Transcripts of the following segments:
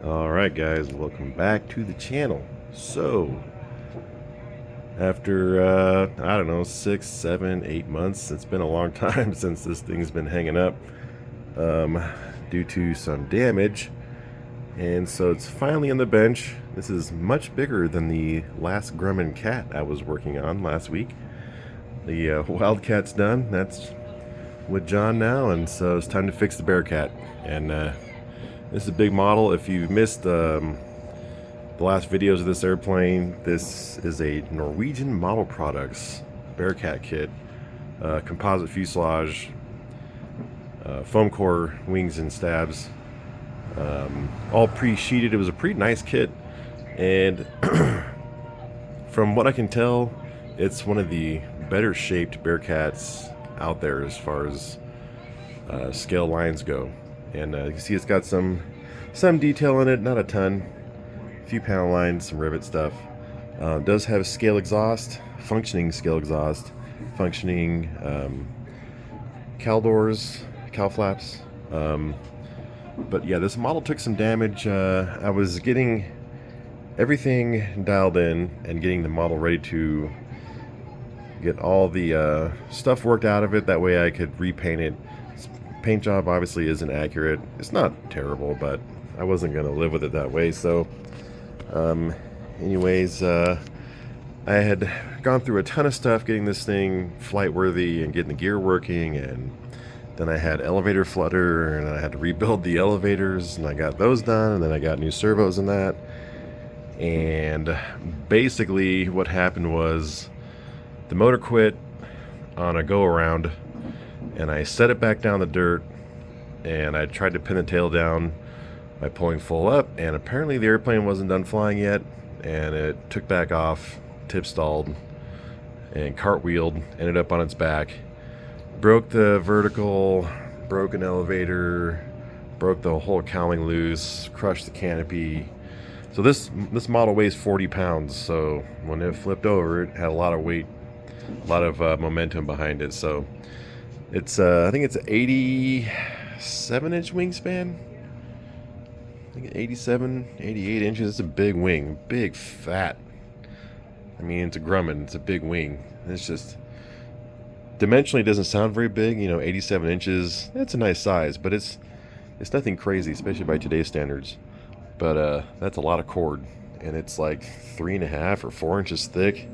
Alright guys, welcome back to the channel. So, after, I don't know, 6, 7, 8 months, it's been a long time since this thing's been hanging up due to some damage. And so it's finally on the bench. This is much bigger than the last Grumman cat I was working on last week. The Wildcat's done. That's with John now, and so it's time to fix the Bearcat. And this is a big model. If you missed the last videos of this airplane, this is a Norwegian Model Products Bearcat kit. Composite fuselage, foam core wings and stabs, all pre-sheeted. It was a pretty nice kit, and from what I can tell, it's one of the better shaped Bearcats out there as far as scale lines go. And you can see it's got some detail in it, not a ton, a few panel lines, some rivet stuff. Does have scale exhaust, functioning scale exhaust, functioning cowl doors, cowl flaps. But yeah, this model took some damage. I was getting everything dialed in and getting the model ready to get all the stuff worked out of it. That way I could repaint it. Paint job obviously isn't accurate. It's not terrible, but I wasn't going to live with it that way. So anyways, I had gone through a ton of stuff getting this thing flight worthy and getting the gear working, and then I had elevator flutter, and I had to rebuild the elevators, and I got those done, and then I got new servos in that. And basically what happened was the motor quit on a go around, and I set it back down the dirt, and I tried to pin the tail down by pulling full up, and apparently the airplane wasn't done flying yet, and it took back off, tip stalled, and cartwheeled, ended up on its back, broke the vertical, broke an elevator, broke the whole cowling loose, crushed the canopy. So this model weighs 40 pounds, so when it flipped over, it had a lot of weight, a lot of momentum behind it. So it's I think it's an 87-inch wingspan. I think 87, 88 inches. It's a big wing, big fat. I mean, it's a Grumman. It's a big wing. It's just dimensionally doesn't sound very big. You know, 87 inches. That's a nice size, but it's nothing crazy, especially by today's standards. But that's a lot of cord, and it's like 3.5 or 4 inches thick.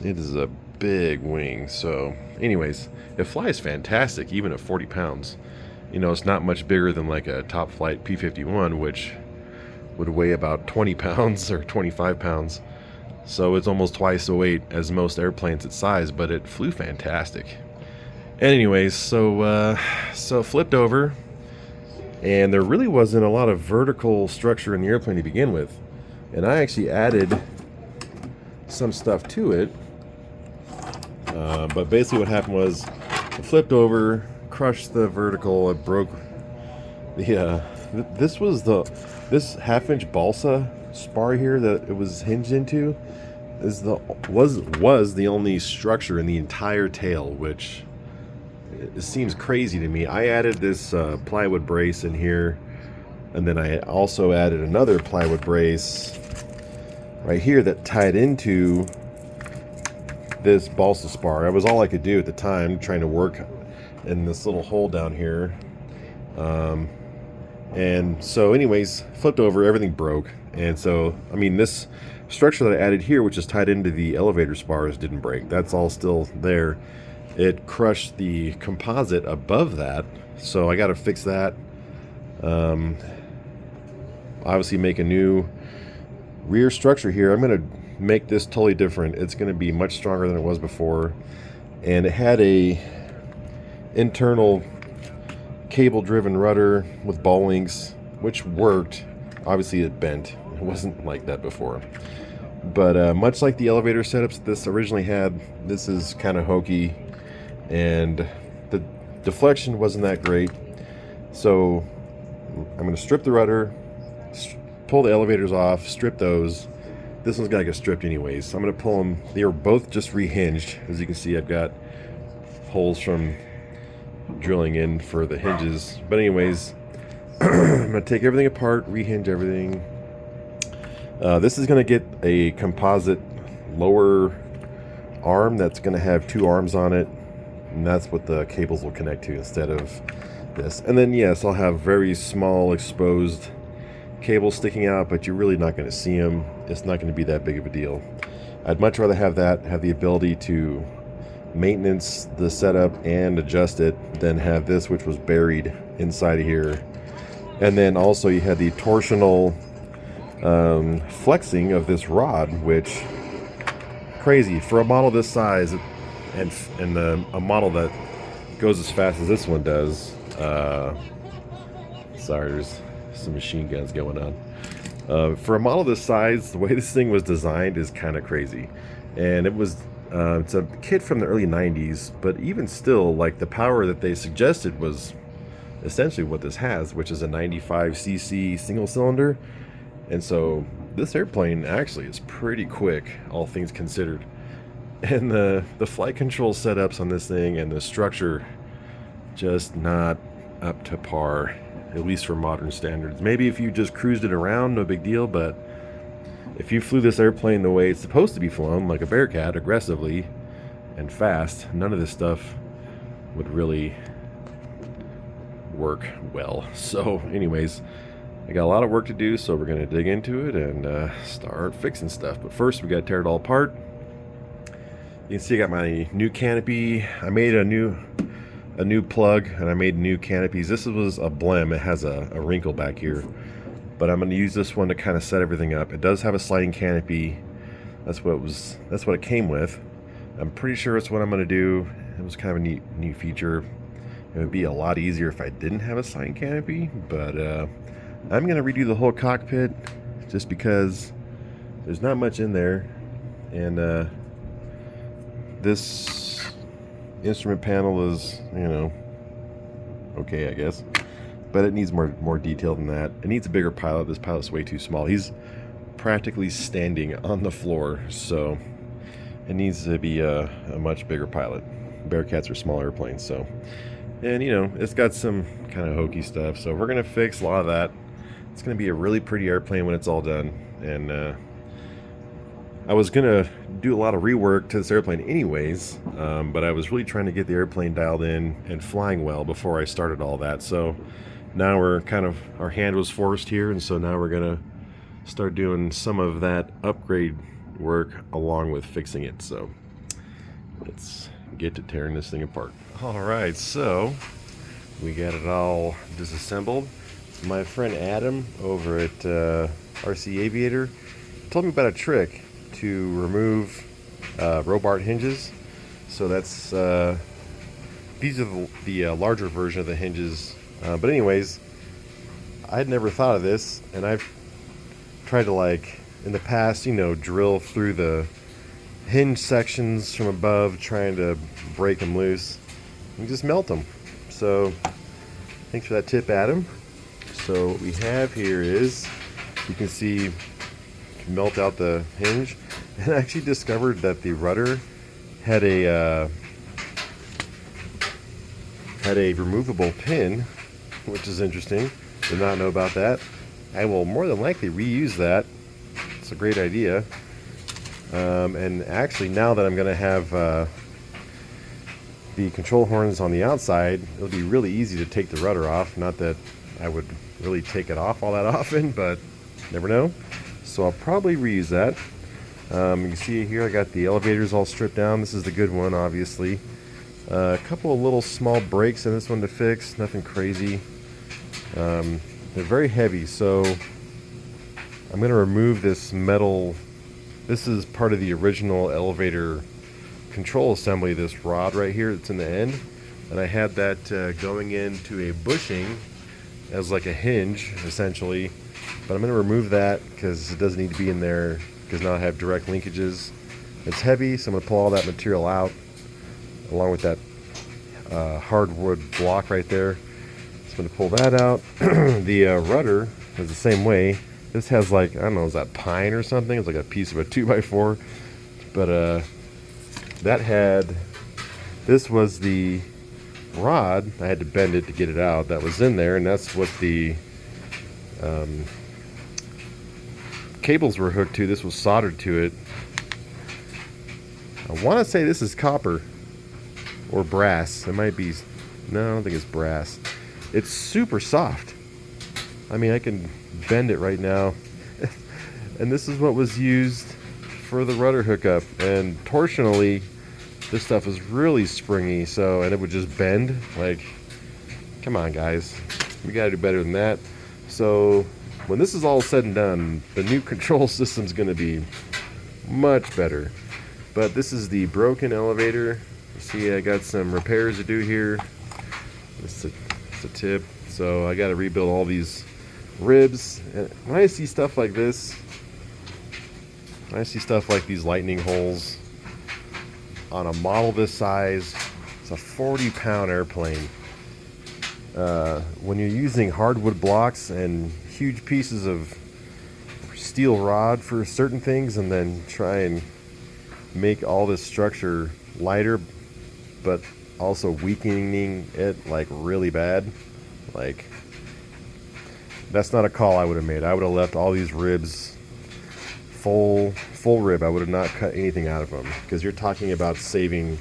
It is a big wing. So anyways, it flies fantastic even at 40 pounds. You know, it's not much bigger than like a top flight P-51, which would weigh about 20 pounds or 25 pounds. So it's almost twice the weight as most airplanes its size, but it flew fantastic. Anyways, so flipped over, and there really wasn't a lot of vertical structure in the airplane to begin with. And I actually added some stuff to it. But basically what happened was it flipped over, crushed the vertical, it broke the this half-inch balsa spar here that it was hinged into was the only structure in the entire tail, which it seems crazy to me. I added this plywood brace in here, and then I also added another plywood brace right here that tied into this balsa spar. That was all I could do at the time, trying to work in this little hole down here. And so anyways, flipped over, everything broke. And so, I mean, this structure that I added here, which is tied into the elevator spars, didn't break. That's all still there. It crushed the composite above that, so I got to fix that. Obviously make a new rear structure here. I'm going to make this totally different. It's going to be much stronger than it was before, and it had a internal cable driven rudder with ball links, which worked. Obviously it bent. It wasn't like that before, but much like the elevator setups this originally had, this is kind of hokey, and the deflection wasn't that great. So I'm going to strip the rudder, pull the elevators off, strip those. This one's got to get stripped anyways, so I'm going to pull them. They are both just rehinged. As you can see, I've got holes from drilling in for the hinges. But anyways, I'm going to take everything apart, rehinge everything. This is going to get a composite lower arm that's going to have 2 arms on it, and that's what the cables will connect to instead of this. And then yes, I'll have very small exposed cables sticking out, but you're really not going to see them. It's not going to be that big of a deal. I'd much rather have that, have the ability to maintenance the setup and adjust it, than have this, which was buried inside of here. And then also you had the torsional flexing of this rod, which crazy for a model this size, and a model that goes as fast as this one does. Sorry, there's some machine guns going on. For a model this size, the way this thing was designed is kind of crazy. And it was it's a kit from the early 90s, but even still, like, the power that they suggested was essentially what this has, which is a 95cc single cylinder. And so this airplane actually is pretty quick, all things considered. And the flight control setups on this thing and the structure, just not up to par, at least for modern standards. Maybe if you just cruised it around, no big deal, but if you flew this airplane the way it's supposed to be flown, like a Bearcat, aggressively and fast, none of this stuff would really work well. So anyways, I got a lot of work to do, so we're going to dig into it and start fixing stuff. But first, we got to tear it all apart. You can see I got my new canopy. I made a new plug, and I made new canopies. This was a blem. It has a wrinkle back here, but I'm going to use this one to kind of set everything up. It does have a sliding canopy. That's what it came with. I'm pretty sure it's what I'm going to do. It was kind of a neat feature. It would be a lot easier if I didn't have a sliding canopy, but I'm going to redo the whole cockpit just because there's not much in there, and this instrument panel is, okay, I guess, but it needs more detail than that. It needs a bigger pilot. This pilot's way too small. He's practically standing on the floor, so it needs to be a much bigger pilot. Bearcats are small airplanes, so, and it's got some kind of hokey stuff, so we're gonna fix a lot of that. It's gonna be a really pretty airplane when it's all done. And I was gonna do a lot of rework to this airplane anyways, but I was really trying to get the airplane dialed in and flying well before I started all that. So now our hand was forced here, and so now we're gonna start doing some of that upgrade work along with fixing it. So let's get to tearing this thing apart. All right, so we got it all disassembled. My friend Adam over at RC Aviator told me about a trick to remove Robart hinges. So that's these are the larger version of the hinges. But anyways, I'd never thought of this, and I've tried to, like, in the past, drill through the hinge sections from above, trying to break them loose and just melt them. So thanks for that tip, Adam. So what we have here is, you can see, melt out the hinge, and I actually discovered that the rudder had a removable pin, which is interesting. Did not know about that. I will more than likely reuse that. It's a great idea. And actually, now that I'm going to have the control horns on the outside, it'll be really easy to take the rudder off. Not that I would really take it off all that often, but never know. So I'll probably reuse that. You can see here I got the elevators all stripped down. This is the good one, obviously. A couple of little small breaks in this one to fix, nothing crazy. They're very heavy, so I'm going to remove this metal. This is part of the original elevator control assembly, this rod right here that's in the end. And I had that going into a bushing as like a hinge, essentially. But I'm going to remove that because it doesn't need to be in there, because now I have direct linkages. It's heavy, so I'm going to pull all that material out along with that hardwood block right there. So I'm going to pull that out. The rudder is the same way. This has, like, I don't know, is that pine or something? It's like a piece of a 2x4. But this was the rod. I had to bend it to get it out. That was in there, and that's what the Cables were hooked to. This was soldered to it. I want to say this is copper or brass. It might be. No, I don't think it's brass. It's super soft. I mean, I can bend it right now. And this is what was used for the rudder hookup. And torsionally, this stuff is really springy. So, and it would just bend. Like, come on, guys. We got to do better than that. So, when this is all said and done, the new control system's going to be much better. But this is the broken elevator. You see, I got some repairs to do here. It's a tip. So I got to rebuild all these ribs. And when I see stuff like this, when I see stuff like these lightning holes on a model this size, it's a 40-pound airplane. When you're using hardwood blocks and huge pieces of steel rod for certain things, and then try and make all this structure lighter, but also weakening it like really bad, like that's not a call I would have made. I would have left all these ribs full rib. I would have not cut anything out of them, because you're talking about saving,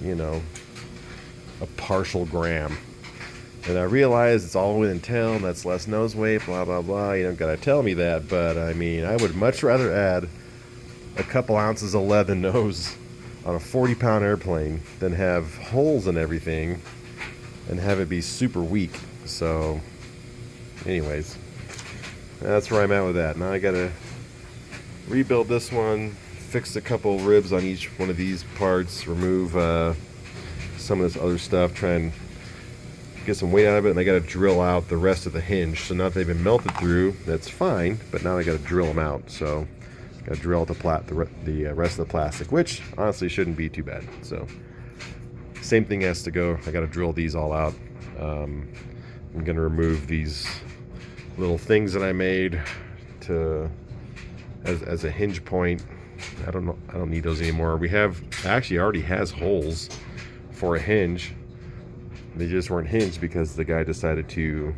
you know, a partial gram. And I realize it's all within tail, and that's less nose weight, blah blah blah. You don't gotta tell me that, but I mean, I would much rather add a couple ounces of leather nose on a 40-pound airplane than have holes in everything and have it be super weak. So anyways, that's where I'm at with that. Now I gotta rebuild this one, fix a couple ribs on each one of these parts, remove some of this other stuff, try and get some weight out of it, and I gotta drill out the rest of the hinge. So now that they've been melted through, that's fine, but now I gotta drill them out. So gotta drill out the rest of the plastic, which honestly shouldn't be too bad. So same thing has to go. I gotta drill these all out. I'm gonna remove these little things that I made to as a hinge point. I don't need those anymore. We have actually already has holes for a hinge. They just weren't hinged because the guy decided to.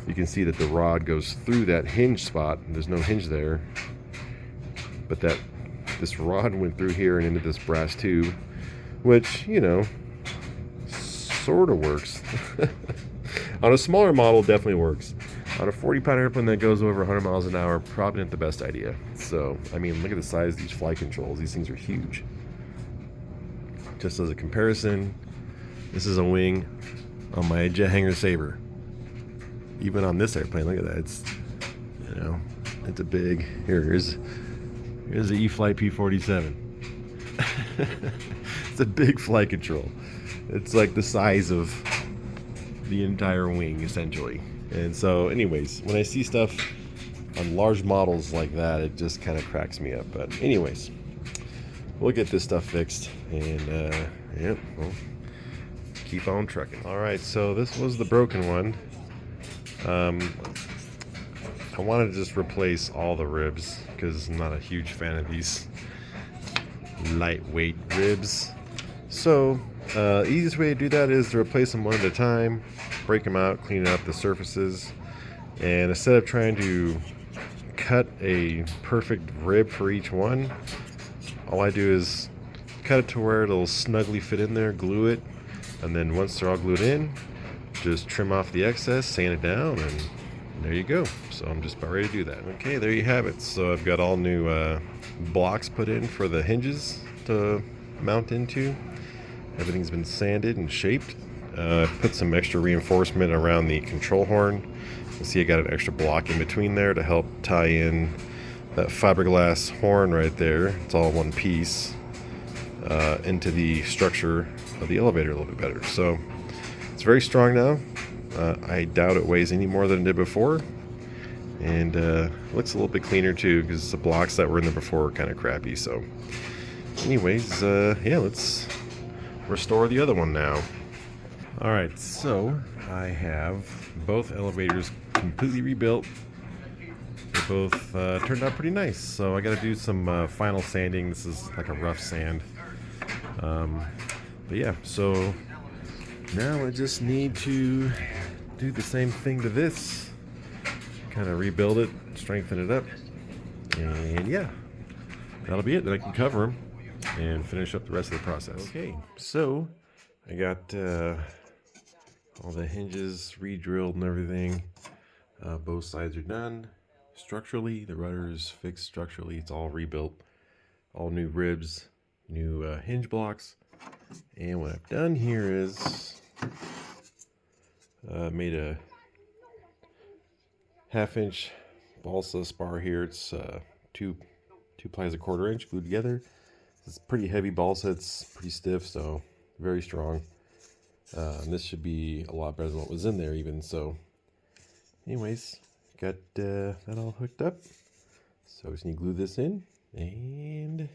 You can see that the rod goes through that hinge spot. There's no hinge there, but this rod went through here and into this brass tube, which, you know, sort of works. On a smaller model, definitely works. On a 40-pound airplane that goes over 100 miles an hour, probably not the best idea. So, I mean, look at the size of these flight controls. These things are huge. Just as a comparison, this is a wing on my Jet Hanger Sabre. Even on this airplane, look at that. It's, you know, it's a big. Here's the E-flite P-47. It's a big flight control. It's like the size of the entire wing, essentially. And so, anyways, when I see stuff on large models like that, it just kind of cracks me up. But anyways, we'll get this stuff fixed, and yep, we'll keep on trucking. All right, so this was the broken one. I wanted to just replace all the ribs because I'm not a huge fan of these lightweight ribs. So easiest way to do that is to replace them one at a time, break them out, clean up the surfaces, and instead of trying to cut a perfect rib for each one, all I do is cut it to where it'll snugly fit in there, glue it, and then once they're all glued in, just trim off the excess, sand it down, and there you go. So I'm just about ready to do that. Okay, there you have it. So I've got all new blocks put in for the hinges to mount into. Everything's been sanded and shaped. Put some extra reinforcement around the control horn. You see I got an extra block in between there to help tie in that fiberglass horn right there. It's all one piece into the structure of the elevator a little bit better. So it's very strong now. I doubt it weighs any more than it did before, and looks a little bit cleaner too because the blocks that were in there before were kind of crappy. So anyways, yeah, let's restore the other one now. All right, so I have both elevators completely rebuilt. They both turned out pretty nice. So I got to do some final sanding. This is like a rough sand. But yeah, so now I just need to do the same thing to this. Kind of rebuild it, strengthen it up, and yeah, that'll be it. Then I can cover them and finish up the rest of the process. Okay, so I got all the hinges re-drilled and everything. Both sides are done. Structurally, the rudder is fixed structurally. It's all rebuilt. All new ribs, new hinge blocks. And what I've done here is made a 1/2-inch balsa spar here. It's two plies 1/4 inch glued together. It's pretty heavy balsa. It's pretty stiff, so very strong. And this should be a lot better than what was in there even. So anyways, got that all hooked up. So I just need to glue this in, and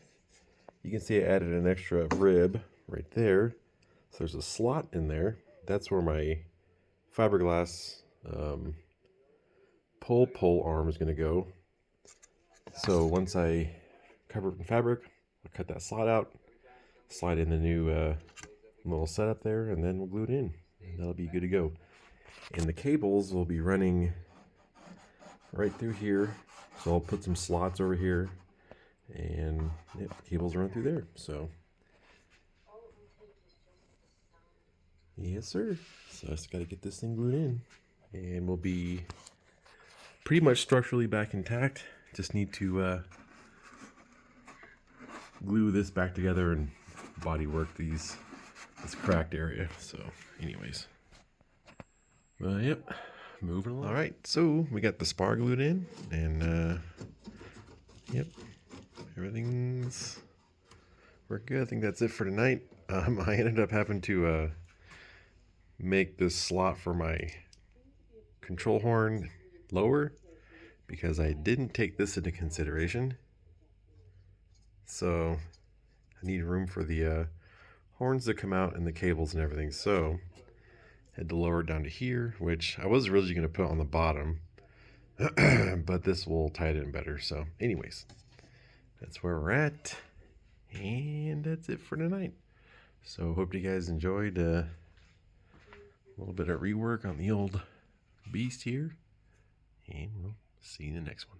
you can see I added an extra rib right there. So there's a slot in there. That's where my fiberglass pole arm is going to go. So once I cover it in fabric, I'll cut that slot out, slide in the new little setup there, and then we'll glue it in. And that'll be good to go. And the cables will be running right through here. So I'll put some slots over here, and yeah, cables run through there. So yes, sir. So I just got to get this thing glued in, and we'll be pretty much structurally back intact. Just need to glue this back together and body work this cracked area. So anyways, yep, moving along. All right, so we got the spar glued in, and yep, everything's worked good. I think that's it for tonight. I ended up having to make this slot for my control horn lower because I didn't take this into consideration. So I need room for the horns to come out and the cables and everything. So I had to lower it down to here, which I was originally going to put on the bottom, but this will tie it in better. So anyways, that's where we're at, and that's it for tonight. So hope you guys enjoyed a little bit of rework on the old beast here, and we'll see you in the next one.